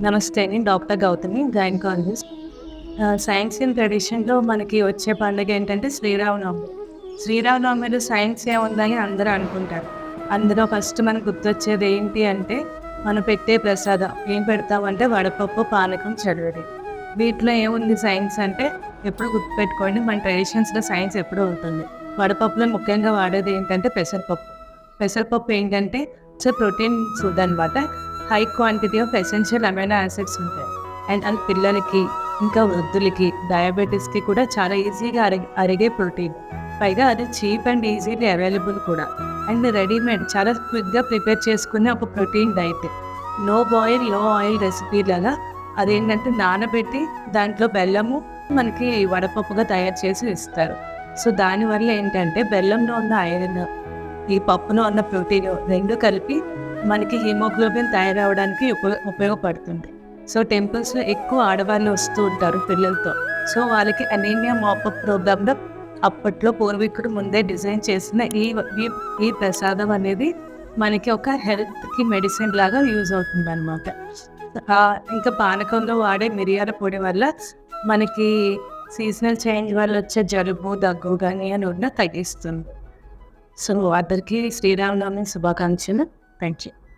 నమస్తే అండి. Doctor Gautami, gynaecologist. Science and ట్రెడిషన్‌లో మనకి వచ్చే పండుగ ఏంటంటే శ్రీరామనవమి. శ్రీరామనవమిలో సైన్స్ ఏముందని అందరూ అనుకుంటారు. అందులో ఫస్ట్ మనకు గుర్తొచ్చేది ఏంటి అంటే, మనం పెట్టే ప్రసాదం. ఏం పెడతామంటే వడపప్పు, పానకం, చడవడి. వీటిలో ఏముంది సైన్స్ అంటే, ఎప్పుడు గుర్తుపెట్టుకోండి మన ట్రెడిషన్స్‌లో సైన్స్ ఎప్పుడూ ఉంటుంది. వడపప్పులో ముఖ్యంగా వాడేది ఏంటంటే పెసరపప్పు. పెసరపప్పు ఏంటంటే ప్రోటీన్ ఫుడ్ అనమాట. High quantity of essential amino acids ఉంటాయి. అండ్ అది పిల్లలకి, ఇంకా వృద్ధులకి, డయాబెటీస్‌కి కూడా చాలా ఈజీగా అరిగే ప్రోటీన్. పైగా అది చీప్ అండ్ ఈజీలీ అవైలబుల్ కూడా. అండ్ రెడీమేడ్ చాలా క్విక్‌గా ప్రిపేర్ చేసుకునే ఒక protein diet. No boil, no oil recipe లాగా అదేంటంటే నానబెట్టి దాంట్లో బెల్లము మనకి వడపప్పుగా తయారు చేసి ఇస్తారు. సో దానివల్ల ఏంటంటే బెల్లంలో ఉన్న ఐరన్, ఈ పప్పులో ఉన్న ప్రోటీన్ 2 కలిపి మనకి హిమోగ్లోబిన్ తయారవడానికి ఉపయోగపడుతుంది. సో టెంపుల్స్‌లో ఎక్కువ ఆడవాళ్ళు వస్తూ ఉంటారు పిల్లలతో. సో వాళ్ళకి అనీమియా మాపప్ ప్రోగ్రామ్‌లో అప్పట్లో పూర్వీకులు ముందే డిజైన్ చేసిన ఈ ఈ ఈ ప్రసాదం అనేది మనకి ఒక హెల్త్‌కి మెడిసిన్ లాగా యూజ్ అవుతుందనమాట. ఇంకా పానకంలో వాడే మిరియాల పొడి వల్ల మనకి సీజనల్ చేంజ్ వల్ల వచ్చే జలుబు, దగ్గు కానీ అని ఉన్న తగ్గిస్తుంది. సో అందరికీ శ్రీరామనవమి శుభాకాంక్షలు. Thank you.